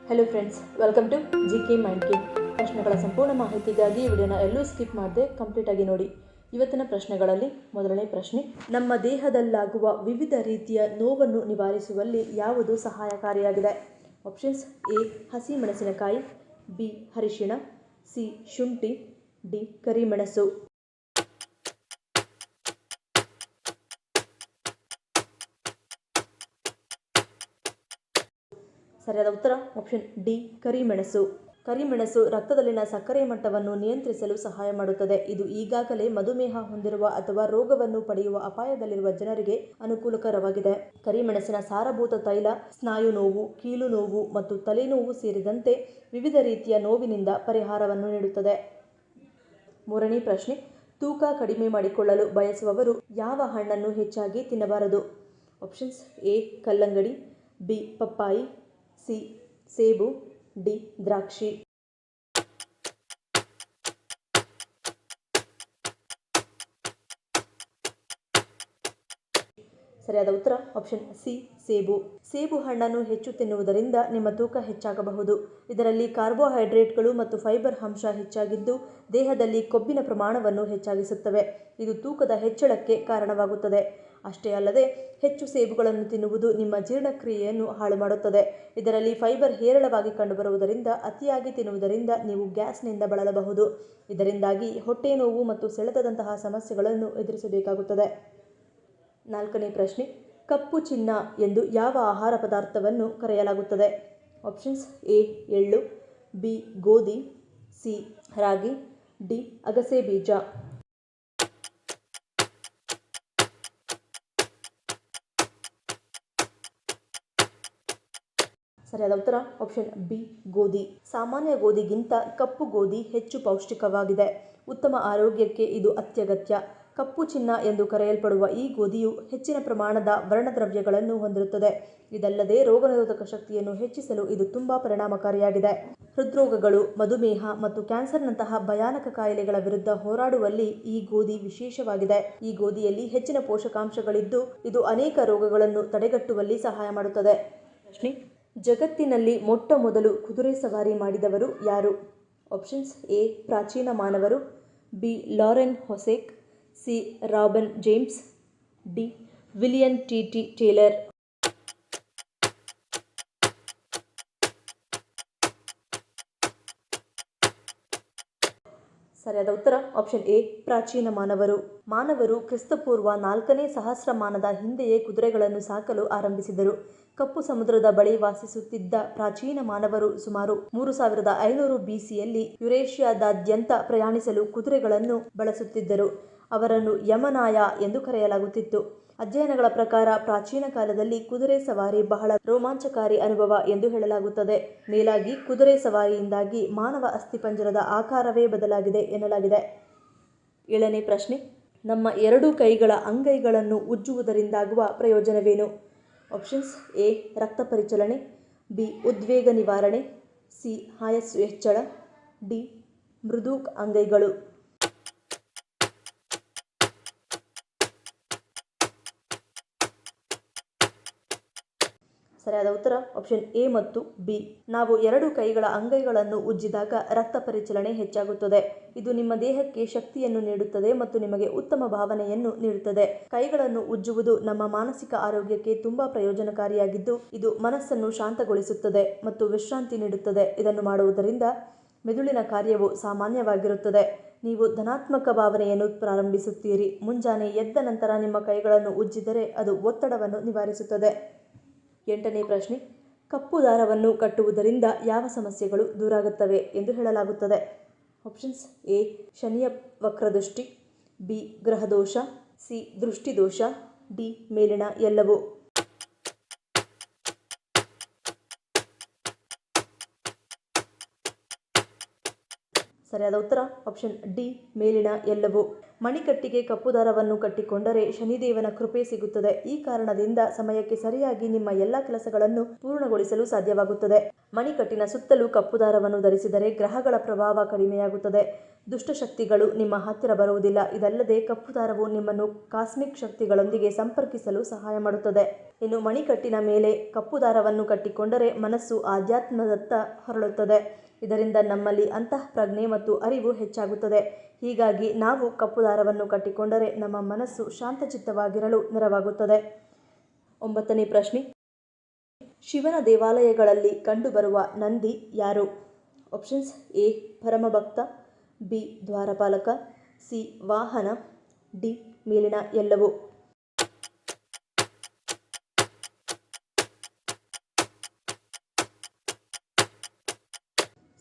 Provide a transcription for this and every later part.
Hello friends, welcome to GK mind game. ಪ್ರಶ್ನೆಗಳ ಸಂಪೂರ್ಣ ಮಾಹಿತಿಗಾಗಿ ಈ ವಿಡಿಯೋನ ಎಲ್ಲೂ ಸ್ಕಿಪ್ ಮಾಡದೆ ಕಂಪ್ಲೀಟ್ ಆಗಿ ನೋಡಿ. ಇವತ್ತಿನ ಪ್ರಶ್ನೆಗಳಲ್ಲಿ ಮೊದಲನೇ ಪ್ರಶ್ನೆ, ನಮ್ಮ ದೇಹದಲ್ಲಾಗುವ ವಿವಿಧ ರೀತಿಯ ನೋವನ್ನು ನಿವಾರಿಸುವಲ್ಲಿ ಯಾವುದು ಸಹಾಯಕಾರಿಯಾಗಿದೆ? ಆಪ್ಷನ್ಸ್: ಎ ಹಸಿ ಮೆಣಸಿನಕಾಯಿ, ಬಿ ಅರಿಶಿಣ, ಸಿ ಶುಂಠಿ, ಡಿ ಕರಿಮೆಣಸು. ಸರಿಯಾದ ಉತ್ತರ ಆಪ್ಷನ್ ಡಿ ಕರಿಮೆಣಸು. ಕರಿಮೆಣಸು ರಕ್ತದಲ್ಲಿನ ಸಕ್ಕರೆ ಮಟ್ಟವನ್ನು ನಿಯಂತ್ರಿಸಲು ಸಹಾಯ ಮಾಡುತ್ತದೆ. ಇದು ಈಗಾಗಲೇ ಮಧುಮೇಹ ಹೊಂದಿರುವ ಅಥವಾ ರೋಗವನ್ನು ಪಡೆಯುವ ಅಪಾಯದಲ್ಲಿರುವ ಜನರಿಗೆ ಅನುಕೂಲಕರವಾಗಿದೆ. ಕರಿಮೆಣಸಿನ ಸಾರಭೂತ ತೈಲ ಸ್ನಾಯು ನೋವು, ಕೀಲು ನೋವು ಮತ್ತು ತಲೆನೋವು ಸೇರಿದಂತೆ ವಿವಿಧ ರೀತಿಯ ನೋವಿನಿಂದ ಪರಿಹಾರವನ್ನು ನೀಡುತ್ತದೆ. ಮೂರನೇ ಪ್ರಶ್ನೆ, ತೂಕ ಕಡಿಮೆ ಮಾಡಿಕೊಳ್ಳಲು ಬಯಸುವವರು ಯಾವ ಹಣ್ಣನ್ನು ಹೆಚ್ಚಾಗಿ ತಿನ್ನಬಾರದು? ಆಪ್ಷನ್ಸ್: ಎ ಕಲ್ಲಂಗಡಿ, ಬಿ ಪಪ್ಪಾಯಿ, ಸಿ ಸೇಬು, ಡಿ ದ್ರಾಕ್ಷಿ. ಸರಿಯಾದ ಉತ್ತರ ಆಪ್ಷನ್ ಸಿ ಸೇಬು. ಸೇಬು ಹಣ್ಣನ್ನು ಹೆಚ್ಚು ತಿನ್ನುವುದರಿಂದ ನಿಮ್ಮ ತೂಕ ಹೆಚ್ಚಾಗಬಹುದು. ಇದರಲ್ಲಿ ಕಾರ್ಬೋಹೈಡ್ರೇಟ್ಗಳು ಮತ್ತು ಫೈಬರ್ ಅಂಶ ಹೆಚ್ಚಾಗಿದ್ದು ದೇಹದಲ್ಲಿ ಕೊಬ್ಬಿನ ಪ್ರಮಾಣವನ್ನು ಹೆಚ್ಚಾಗಿಸುತ್ತವೆ. ಇದು ತೂಕದ ಹೆಚ್ಚಳಕ್ಕೆ ಕಾರಣವಾಗುತ್ತದೆ. ಅಷ್ಟೇ ಅಲ್ಲದೆ ಹೆಚ್ಚು ಸೇಬುಗಳನ್ನು ತಿನ್ನುವುದು ನಿಮ್ಮ ಜೀರ್ಣಕ್ರಿಯೆಯನ್ನು ಹಾಳು ಮಾಡುತ್ತದೆ. ಇದರಲ್ಲಿ ಫೈಬರ್ ಹೇರಳವಾಗಿ ಕಂಡುಬರುವುದರಿಂದ ಅತಿಯಾಗಿ ತಿನ್ನುವುದರಿಂದ ನೀವು ಗ್ಯಾಸ್ನಿಂದ ಬಳಲಬಹುದು. ಇದರಿಂದಾಗಿ ಹೊಟ್ಟೆ ನೋವು ಮತ್ತು ಸೆಳೆತದಂತಹ ಸಮಸ್ಯೆಗಳನ್ನು ಎದುರಿಸಬೇಕಾಗುತ್ತದೆ. ನಾಲ್ಕನೇ ಪ್ರಶ್ನೆ, ಕಪ್ಪು ಚಿನ್ನ ಎಂದು ಯಾವ ಆಹಾರ ಪದಾರ್ಥವನ್ನು ಕರೆಯಲಾಗುತ್ತದೆ? ಆಪ್ಷನ್ಸ್: ಎ ಎಳ್ಳು, ಬಿ ಗೋಧಿ, ಸಿ ರಾಗಿ, ಡಿ ಅಗಸೆ ಬೀಜ. ಸರಿಯಾದ ಉತ್ತರ ಆಪ್ಷನ್ ಬಿ ಗೋಧಿ. ಸಾಮಾನ್ಯ ಗೋಧಿಗಿಂತ ಕಪ್ಪು ಗೋಧಿ ಹೆಚ್ಚು ಪೌಷ್ಟಿಕವಾಗಿದೆ. ಉತ್ತಮ ಆರೋಗ್ಯಕ್ಕೆ ಇದು ಅತ್ಯಗತ್ಯ. ಕಪ್ಪು ಚಿನ್ನ ಎಂದು ಕರೆಯಲ್ಪಡುವ ಈ ಗೋಧಿಯು ಹೆಚ್ಚಿನ ಪ್ರಮಾಣದ ವರ್ಣದ್ರವ್ಯಗಳನ್ನು ಹೊಂದಿರುತ್ತದೆ. ಇದಲ್ಲದೆ ರೋಗನಿರೋಧಕ ಶಕ್ತಿಯನ್ನು ಹೆಚ್ಚಿಸಲು ಇದು ತುಂಬಾ ಪರಿಣಾಮಕಾರಿಯಾಗಿದೆ. ಹೃದ್ರೋಗಗಳು, ಮಧುಮೇಹ ಮತ್ತು ಕ್ಯಾನ್ಸರ್ನಂತಹ ಭಯಾನಕ ಕಾಯಿಲೆಗಳ ವಿರುದ್ಧ ಹೋರಾಡುವಲ್ಲಿ ಈ ಗೋಧಿ ವಿಶೇಷವಾಗಿದೆ. ಈ ಗೋಧಿಯಲ್ಲಿ ಹೆಚ್ಚಿನ ಪೋಷಕಾಂಶಗಳಿದ್ದು ಇದು ಅನೇಕ ರೋಗಗಳನ್ನು ತಡೆಗಟ್ಟುವಲ್ಲಿ ಸಹಾಯ ಮಾಡುತ್ತದೆ. ಪ್ರಶ್ನೆ, ಜಗತ್ತಿನಲ್ಲಿ ಮೊಟ್ಟ ಮೊದಲು ಕುದುರೆ ಸವಾರಿ ಮಾಡಿದವರು ಯಾರು? ಆಪ್ಷನ್ಸ್: ಎ ಪ್ರಾಚೀನ ಮಾನವರು, B Lauren Hosek, C Robin James, D William T Taylor. ಸರಿಯಾದ ಉತ್ತರ ಆಪ್ಷನ್ ಎ ಪ್ರಾಚೀನ ಮಾನವರು. ಮಾನವರು ಕ್ರಿಸ್ತಪೂರ್ವ 4ನೇ ಸಹಸ್ರಮಾನದ ಹಿಂದೆಯೇ ಕುದುರೆಗಳನ್ನು ಸಾಕಲು ಆರಂಭಿಸಿದರು. ಕಪ್ಪು ಸಮುದ್ರದ ಬಳಿ ವಾಸಿಸುತ್ತಿದ್ದ ಪ್ರಾಚೀನ ಮಾನವರು ಸುಮಾರು 3500 BCಯಲ್ಲಿ ಯುರೇಷಿಯಾದಾದ್ಯಂತ ಪ್ರಯಾಣಿಸಲು ಕುದುರೆಗಳನ್ನು ಬಳಸುತ್ತಿದ್ದರು. ಅವರನ್ನು ಯಮನಾಯ ಎಂದು ಕರೆಯಲಾಗುತ್ತಿತ್ತು. ಅಧ್ಯಯನಗಳ ಪ್ರಕಾರ ಪ್ರಾಚೀನ ಕಾಲದಲ್ಲಿ ಕುದುರೆ ಸವಾರಿ ಬಹಳ ರೋಮಾಂಚಕಾರಿ ಅನುಭವ ಎಂದು ಹೇಳಲಾಗುತ್ತದೆ. ಮೇಲಾಗಿ ಕುದುರೆ ಸವಾರಿಯಿಂದಾಗಿ ಮಾನವ ಅಸ್ಥಿಪಂಜರದ ಆಕಾರವೇ ಬದಲಾಗಿದೆ ಎನ್ನಲಾಗಿದೆ. ಏಳನೇ ಪ್ರಶ್ನೆ, ನಮ್ಮ ಎರಡೂ ಕೈಗಳ ಅಂಗೈಗಳನ್ನು ಉಜ್ಜುವುದರಿಂದಾಗುವ ಪ್ರಯೋಜನವೇನು? ಆಪ್ಷನ್ಸ್: ಎ ರಕ್ತ ಪರಿಚಲನೆ, ಬಿ ಉದ್ವೇಗ ನಿವಾರಣೆ, ಸಿ ಆಯಸ್ಸು ಹೆಚ್ಚಳ, ಡಿ ಮೃದು ಅಂಗೈಗಳು. ಸರಿಯಾದ ಉತ್ತರ ಆಪ್ಷನ್ ಎ ಮತ್ತು ಬಿ. ನಾವು ಎರಡು ಕೈಗಳ ಅಂಗೈಗಳನ್ನು ಉಜ್ಜಿದಾಗ ರಕ್ತ ಪರಿಚಲನೆ ಹೆಚ್ಚಾಗುತ್ತದೆ. ಇದು ನಿಮ್ಮ ದೇಹಕ್ಕೆ ಶಕ್ತಿಯನ್ನು ನೀಡುತ್ತದೆ ಮತ್ತು ನಿಮಗೆ ಉತ್ತಮ ಭಾವನೆಯನ್ನು ನೀಡುತ್ತದೆ. ಕೈಗಳನ್ನು ಉಜ್ಜುವುದು ನಮ್ಮ ಮಾನಸಿಕ ಆರೋಗ್ಯಕ್ಕೆ ತುಂಬಾ ಪ್ರಯೋಜನಕಾರಿಯಾಗಿದ್ದು ಇದು ಮನಸ್ಸನ್ನು ಶಾಂತಗೊಳಿಸುತ್ತದೆ ಮತ್ತು ವಿಶ್ರಾಂತಿ ನೀಡುತ್ತದೆ. ಇದನ್ನು ಮಾಡುವುದರಿಂದ ಮೆದುಳಿನ ಕಾರ್ಯವು ಸಾಮಾನ್ಯವಾಗಿರುತ್ತದೆ. ನೀವು ಧನಾತ್ಮಕ ಭಾವನೆಯನ್ನು ಪ್ರಾರಂಭಿಸುತ್ತೀರಿ. ಮುಂಜಾನೆ ಎದ್ದ ನಂತರ ನಿಮ್ಮ ಕೈಗಳನ್ನು ಉಜ್ಜಿದರೆ ಅದು ಒತ್ತಡವನ್ನು ನಿವಾರಿಸುತ್ತದೆ. ಎಂಟನೇ ಪ್ರಶ್ನೆ, ಕಪ್ಪು ದಾರವನ್ನು ಕಟ್ಟುವುದರಿಂದ ಯಾವ ಸಮಸ್ಯೆಗಳು ದೂರಾಗುತ್ತವೆ ಎಂದು ಹೇಳಲಾಗುತ್ತದೆ? ಆಪ್ಷನ್ಸ್: ಎ ಶನಿಯ ವಕ್ರದೃಷ್ಟಿ, ಬಿ ಗ್ರಹದೋಷ, ಸಿ ದೃಷ್ಟಿದೋಷ, ಡಿ ಮೇಲಿನ ಎಲ್ಲವೂ. ಸರಿಯಾದ ಉತ್ತರ ಆಪ್ಷನ್ ಡಿ ಮೇಲಿನ ಎಲ್ಲವೂ. ಮಣಿಕಟ್ಟಿಗೆ ಕಪ್ಪು ದಾರವನ್ನು ಕಟ್ಟಿಕೊಂಡರೆ ಶನಿದೇವನ ಕೃಪೆ ಸಿಗುತ್ತದೆ. ಈ ಕಾರಣದಿಂದ ಸಮಯಕ್ಕೆ ಸರಿಯಾಗಿ ನಿಮ್ಮ ಎಲ್ಲ ಕೆಲಸಗಳನ್ನು ಪೂರ್ಣಗೊಳಿಸಲು ಸಾಧ್ಯವಾಗುತ್ತದೆ. ಮಣಿಕಟ್ಟಿನ ಸುತ್ತಲೂ ಕಪ್ಪು ದಾರವನ್ನು ಧರಿಸಿದರೆ ಗ್ರಹಗಳ ಪ್ರಭಾವ ಕಡಿಮೆಯಾಗುತ್ತದೆ. ದುಷ್ಟಶಕ್ತಿಗಳು ನಿಮ್ಮ ಹತ್ತಿರ ಬರುವುದಿಲ್ಲ. ಇದಲ್ಲದೆ ಕಪ್ಪು ದಾರವು ನಿಮ್ಮನ್ನು ಕಾಸ್ಮಿಕ್ ಶಕ್ತಿಗಳೊಂದಿಗೆ ಸಂಪರ್ಕಿಸಲು ಸಹಾಯ ಮಾಡುತ್ತದೆ. ಇನ್ನು ಮಣಿಕಟ್ಟಿನ ಮೇಲೆ ಕಪ್ಪು ದಾರವನ್ನು ಕಟ್ಟಿಕೊಂಡರೆ ಮನಸ್ಸು ಆಧ್ಯಾತ್ಮದತ್ತ ಹೊರಳುತ್ತದೆ. ಇದರಿಂದ ನಮ್ಮಲ್ಲಿ ಅಂತಃಪ್ರಜ್ಞೆ ಮತ್ತು ಅರಿವು ಹೆಚ್ಚಾಗುತ್ತದೆ. ಹೀಗಾಗಿ ನಾವು ಕಪ್ಪು ದಾರವನ್ನು ಕಟ್ಟಿಕೊಂಡರೆ ನಮ್ಮ ಮನಸ್ಸು ಶಾಂತಚಿತ್ತವಾಗಿರಲು ನೆರವಾಗುತ್ತದೆ. 9ನೇ ಪ್ರಶ್ನೆ, ಶಿವನ ದೇವಾಲಯಗಳಲ್ಲಿ ಕಂಡುಬರುವ ನಂದಿ ಯಾರು? ಆಪ್ಷನ್ಸ್ ಎ ಪರಮಭಕ್ತ, ಬಿ ದ್ವಾರಪಾಲಕ, ಸಿ ವಾಹನ, ಡಿ ಮೇಲಿನ ಎಲ್ಲವೂ.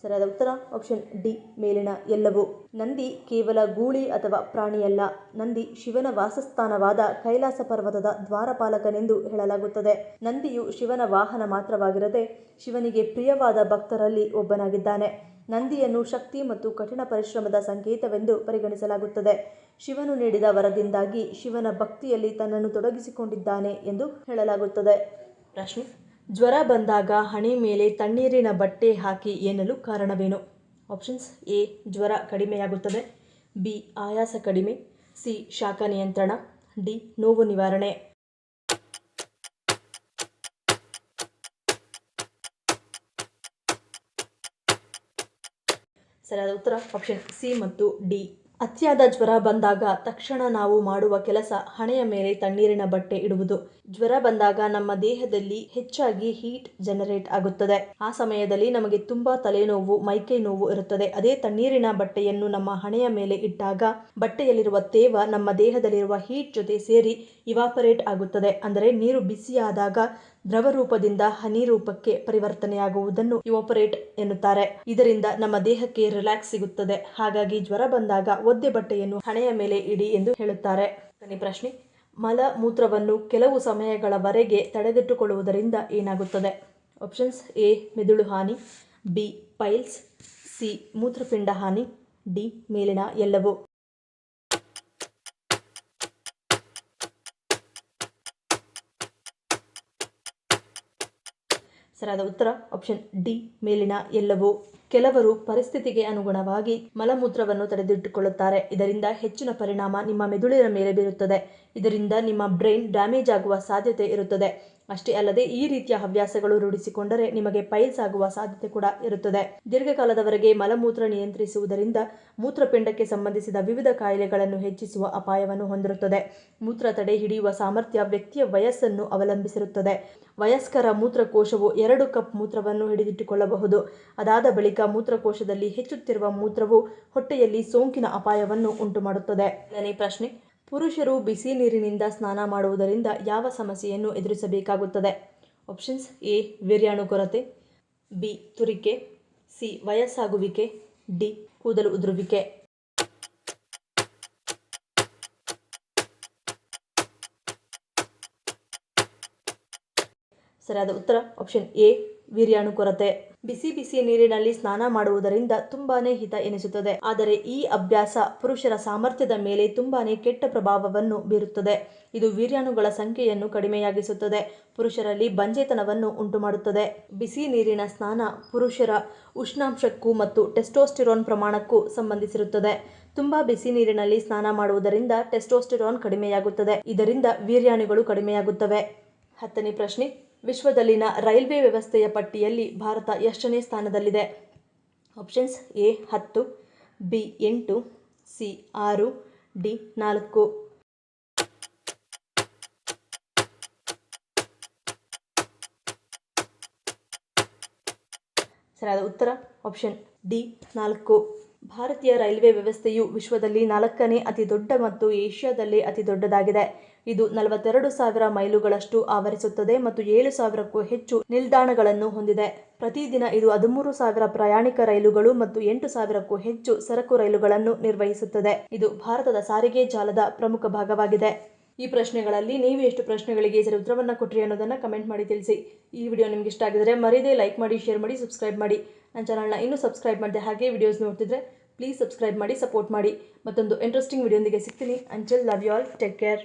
ಸರಿಯಾದ ಉತ್ತರ ಆಪ್ಷನ್ ಡಿ ಮೇಲಿನ ಎಲ್ಲವೂ. ನಂದಿ ಕೇವಲ ಗೂಳಿ ಅಥವಾ ಪ್ರಾಣಿಯಲ್ಲ. ನಂದಿ ಶಿವನ ವಾಸಸ್ಥಾನವಾದ ಕೈಲಾಸ ಪರ್ವತದ ದ್ವಾರಪಾಲಕನೆಂದು ಹೇಳಲಾಗುತ್ತದೆ. ನಂದಿಯು ಶಿವನ ವಾಹನ ಮಾತ್ರವಾಗಿರದೆ ಶಿವನಿಗೆ ಪ್ರಿಯವಾದ ಭಕ್ತರಲ್ಲಿ ಒಬ್ಬನಾಗಿದ್ದಾನೆ. ನಂದಿಯನ್ನು ಶಕ್ತಿ ಮತ್ತು ಕಠಿಣ ಪರಿಶ್ರಮದ ಸಂಕೇತವೆಂದು ಪರಿಗಣಿಸಲಾಗುತ್ತದೆ. ಶಿವನು ನೀಡಿದ ವರದಿಂದಾಗಿ ಶಿವನ ಭಕ್ತಿಯಲ್ಲಿ ತನ್ನನ್ನು ತೊಡಗಿಸಿಕೊಂಡಿದ್ದಾನೆ ಎಂದು ಹೇಳಲಾಗುತ್ತದೆ. ಪ್ರಶ್ನೆ, ಜ್ವರ ಬಂದಾಗ ಹಣೆ ಮೇಲೆ ತಣ್ಣೀರಿನ ಬಟ್ಟೆ ಹಾಕಿ ಎನ್ನಲು ಕಾರಣವೇನು? ಆಪ್ಷನ್ಸ್ ಎ ಜ್ವರ ಕಡಿಮೆಯಾಗುತ್ತದೆ, ಬಿ ಆಯಾಸ ಕಡಿಮೆ, ಸಿ ಶಾಖ ನಿಯಂತ್ರಣ, ಡಿ ನೋವು ನಿವಾರಣೆ. ಸರಿಯಾದ ಉತ್ತರ ಆಪ್ಷನ್ ಸಿ ಮತ್ತು ಡಿ. ಅತಿಯಾದ ಜ್ವರ ಬಂದಾಗ ತಕ್ಷಣ ನಾವು ಮಾಡುವ ಕೆಲಸ ಹಣೆಯ ಮೇಲೆ ತಣ್ಣೀರಿನ ಬಟ್ಟೆ ಇಡುವುದು. ಜ್ವರ ಬಂದಾಗ ನಮ್ಮ ದೇಹದಲ್ಲಿ ಹೆಚ್ಚಾಗಿ ಹೀಟ್ ಜನರೇಟ್ ಆಗುತ್ತದೆ. ಆ ಸಮಯದಲ್ಲಿ ನಮಗೆ ತುಂಬಾ ತಲೆನೋವು, ಮೈಕೈ ನೋವು ಇರುತ್ತದೆ. ಅದೇ ತಣ್ಣೀರಿನ ಬಟ್ಟೆಯನ್ನು ನಮ್ಮ ಹಣೆಯ ಮೇಲೆ ಇಟ್ಟಾಗ ಬಟ್ಟೆಯಲ್ಲಿರುವ ತೇವ ನಮ್ಮ ದೇಹದಲ್ಲಿರುವ ಹೀಟ್ ಜೊತೆ ಸೇರಿ ಇವಾಪರೇಟ್ ಆಗುತ್ತದೆ. ಅಂದರೆ ನೀರು ಬಿಸಿಯಾದಾಗ ದ್ರವ ರೂಪದಿಂದ ಹನಿ ರೂಪಕ್ಕೆ ಪರಿವರ್ತನೆಯಾಗುವುದನ್ನು ಇವಾಪರೇಟ್ ಎನ್ನುತ್ತಾರೆ. ಇದರಿಂದ ನಮ್ಮ ದೇಹಕ್ಕೆ ರಿಲ್ಯಾಕ್ಸ್ ಸಿಗುತ್ತದೆ. ಹಾಗಾಗಿ ಜ್ವರ ಬಂದಾಗ ಒದ್ದೆ ಬಟ್ಟೆಯನ್ನು ಹಣೆಯ ಮೇಲೆ ಇಡಿ ಎಂದು ಹೇಳುತ್ತಾರೆ. ಪ್ರಶ್ನೆ, ಮಲ ಮೂತ್ರವನ್ನು ಕೆಲವು ಸಮಯಗಳವರೆಗೆ ತಡೆದಿಟ್ಟುಕೊಳ್ಳುವುದರಿಂದ ಏನಾಗುತ್ತದೆ? ಆಪ್ಷನ್ಸ್ ಎ ಮೆದುಳು ಹಾನಿ, ಬಿ ಪೈಲ್ಸ್, ಸಿ ಮೂತ್ರಪಿಂಡ ಹಾನಿ, ಡಿ ಮೇಲಿನ ಎಲ್ಲವೂ. ಸರಿಯಾದ ಉತ್ತರ ಆಪ್ಷನ್ ಡಿ ಮೇಲಿನ ಎಲ್ಲವೂ. ಕೆಲವರು ಪರಿಸ್ಥಿತಿಗೆ ಅನುಗುಣವಾಗಿ ಮಲಮೂತ್ರವನ್ನು ತಡೆದಿಟ್ಟುಕೊಳ್ಳುತ್ತಾರೆ. ಇದರಿಂದ ಹೆಚ್ಚಿನ ಪರಿಣಾಮ ನಿಮ್ಮ ಮೆದುಳಿನ ಮೇಲೆ ಬೀರುತ್ತದೆ. ಇದರಿಂದ ನಿಮ್ಮ ಬ್ರೈನ್ ಡ್ಯಾಮೇಜ್ ಆಗುವ ಸಾಧ್ಯತೆ ಇರುತ್ತದೆ. ಅಷ್ಟೇ ಅಲ್ಲದೆ ಈ ರೀತಿಯ ಹವ್ಯಾಸಗಳು ರೂಢಿಸಿಕೊಂಡರೆ ನಿಮಗೆ ಪೈಲ್ಸ್ ಆಗುವ ಸಾಧ್ಯತೆ ಕೂಡ ಇರುತ್ತದೆ. ದೀರ್ಘಕಾಲದವರೆಗೆ ಮಲಮೂತ್ರ ನಿಯಂತ್ರಿಸುವುದರಿಂದ ಮೂತ್ರಪಿಂಡಕ್ಕೆ ಸಂಬಂಧಿಸಿದ ವಿವಿಧ ಕಾಯಿಲೆಗಳನ್ನು ಹೆಚ್ಚಿಸುವ ಅಪಾಯವನ್ನು ಹೊಂದಿರುತ್ತದೆ. ಮೂತ್ರ ತಡೆ ಹಿಡಿಯುವ ಸಾಮರ್ಥ್ಯ ವ್ಯಕ್ತಿಯ ವಯಸ್ಸನ್ನು ಅವಲಂಬಿಸಿರುತ್ತದೆ. ವಯಸ್ಕರ ಮೂತ್ರಕೋಶವು 2 ಕಪ್ ಮೂತ್ರವನ್ನು ಹಿಡಿದಿಟ್ಟುಕೊಳ್ಳಬಹುದು. ಅದಾದ ಬಳಿಕ ಮೂತ್ರಕೋಶದಲ್ಲಿ ಹೆಚ್ಚುತ್ತಿರುವ ಮೂತ್ರವು ಹೊಟ್ಟೆಯಲ್ಲಿ ಸೋಂಕಿನ ಅಪಾಯವನ್ನು ಉಂಟುಮಾಡುತ್ತದೆ. 7ನೇ ಪ್ರಶ್ನೆ, ಪುರುಷರು ಬಿಸಿ ನೀರಿನಿಂದ ಸ್ನಾನ ಮಾಡುವುದರಿಂದ ಯಾವ ಸಮಸ್ಯೆಯನ್ನು ಎದುರಿಸಬೇಕಾಗುತ್ತದೆ? ಆಪ್ಷನ್ಸ್ ಎ ವೀರ್ಯಾಣು ಕೊರತೆ, ಬಿ ತುರಿಕೆ, ಸಿ ವಯಸ್ಸಾಗುವಿಕೆ, ಡಿ ಕೂದಲು ಉದುರುವಿಕೆ. ಸರಿಯಾದ ಉತ್ತರ ಆಪ್ಷನ್ ಎ ವೀರ್ಯಾಣು ಕೊರತೆ. ಬಿಸಿ ನೀರಿನಲ್ಲಿ ಸ್ನಾನ ಮಾಡುವುದರಿಂದ ತುಂಬಾನೇ ಹಿತ ಎನಿಸುತ್ತದೆ. ಆದರೆ ಈ ಅಭ್ಯಾಸ ಪುರುಷರ ಸಾಮರ್ಥ್ಯದ ಮೇಲೆ ತುಂಬಾನೇ ಕೆಟ್ಟ ಪ್ರಭಾವವನ್ನು ಬೀರುತ್ತದೆ. ಇದು ವೀರ್ಯಾಣುಗಳ ಸಂಖ್ಯೆಯನ್ನು ಕಡಿಮೆಯಾಗಿಸುತ್ತದೆ. ಪುರುಷರಲ್ಲಿ ಬಂಜೆತನವನ್ನು ಉಂಟುಮಾಡುತ್ತದೆ. ಬಿಸಿ ನೀರಿನ ಸ್ನಾನ ಪುರುಷರ ಉಷ್ಣಾಂಶಕ್ಕೂ ಮತ್ತು ಟೆಸ್ಟೋಸ್ಟಿರಾನ್ ಪ್ರಮಾಣಕ್ಕೂ ಸಂಬಂಧಿಸಿರುತ್ತದೆ. ತುಂಬಾ ಬಿಸಿ ನೀರಿನಲ್ಲಿ ಸ್ನಾನ ಮಾಡುವುದರಿಂದ ಟೆಸ್ಟೋಸ್ಟಿರಾನ್ ಕಡಿಮೆಯಾಗುತ್ತದೆ. ಇದರಿಂದ ವೀರ್ಯಾಣುಗಳು ಕಡಿಮೆಯಾಗುತ್ತವೆ. 10ನೇ ಪ್ರಶ್ನೆ, ವಿಶ್ವದಲ್ಲಿನ ರೈಲ್ವೆ ವ್ಯವಸ್ಥೆಯ ಪಟ್ಟಿಯಲ್ಲಿ ಭಾರತ ಎಷ್ಟನೇ ಸ್ಥಾನದಲ್ಲಿದೆ? Options A 10, B 8, C 6, D 4. ಸರಿಯಾದ ಉತ್ತರ ಆಪ್ಷನ್ ಡಿ 4. ಭಾರತೀಯ ರೈಲ್ವೆ ವ್ಯವಸ್ಥೆಯು ವಿಶ್ವದಲ್ಲಿ 4ನೇ ಅತಿ ದೊಡ್ಡ ಮತ್ತು ಏಷ್ಯಾದಲ್ಲೇ ಅತಿ ದೊಡ್ಡದಾಗಿದೆ. ಇದು 42,000 ಮೈಲುಗಳಷ್ಟು ಆವರಿಸುತ್ತದೆ ಮತ್ತು 7,000ಕ್ಕೂ ಹೆಚ್ಚು ನಿಲ್ದಾಣಗಳನ್ನು ಹೊಂದಿದೆ. ಪ್ರತಿದಿನ ಇದು 13,000 ಪ್ರಯಾಣಿಕ ರೈಲುಗಳು ಮತ್ತು 8,000ಕ್ಕೂ ಹೆಚ್ಚು ಸರಕು ರೈಲುಗಳನ್ನು ನಿರ್ವಹಿಸುತ್ತದೆ. ಇದು ಭಾರತದ ಸಾರಿಗೆ ಜಾಲದ ಪ್ರಮುಖ ಭಾಗವಾಗಿದೆ. ಈ ಪ್ರಶ್ನೆಗಳಲ್ಲಿ ನೀವು ಎಷ್ಟು ಪ್ರಶ್ನೆಗಳಿಗೆ ಸರಿ ಉತ್ತರವನ್ನು ಕೊಟ್ಟರಿ ಅನ್ನೋದನ್ನು ಕಮೆಂಟ್ ಮಾಡಿ ತಿಳಿಸಿ. ಈ ವಿಡಿಯೋ ನಿಮ್ಗೆ ಇಷ್ಟ ಆಗಿದ್ರೆ ಮರೀದೆ ಲೈಕ್ ಮಾಡಿ, ಶೇರ್ ಮಾಡಿ, ಸಬ್ಸ್ಕ್ರೈಬ್ ಮಾಡಿ. ನನ್ನ ಚಾನಲ್ನ ಇನ್ನೂ ಸಬ್ಸ್ಕ್ರೈಬ್ ಮಾಡಿದೆ ಹಾಗೆ ವಿಡಿಯೋಸ್ ನೋಡ್ತಿದ್ರೆ ಪ್ಲೀಸ್ ಸಬ್ಸ್ಕ್ರೈಬ್ ಮಾಡಿ, ಸಪೋರ್ಟ್ ಮಾಡಿ. ಮತ್ತೊಂದು ಇಂಟ್ರೆಸ್ಟಿಂಗ್ ವಿಡಿಯೋಂದಿಗೆ ಸಿಗ್ತೀನಿ. Until love you all, take care.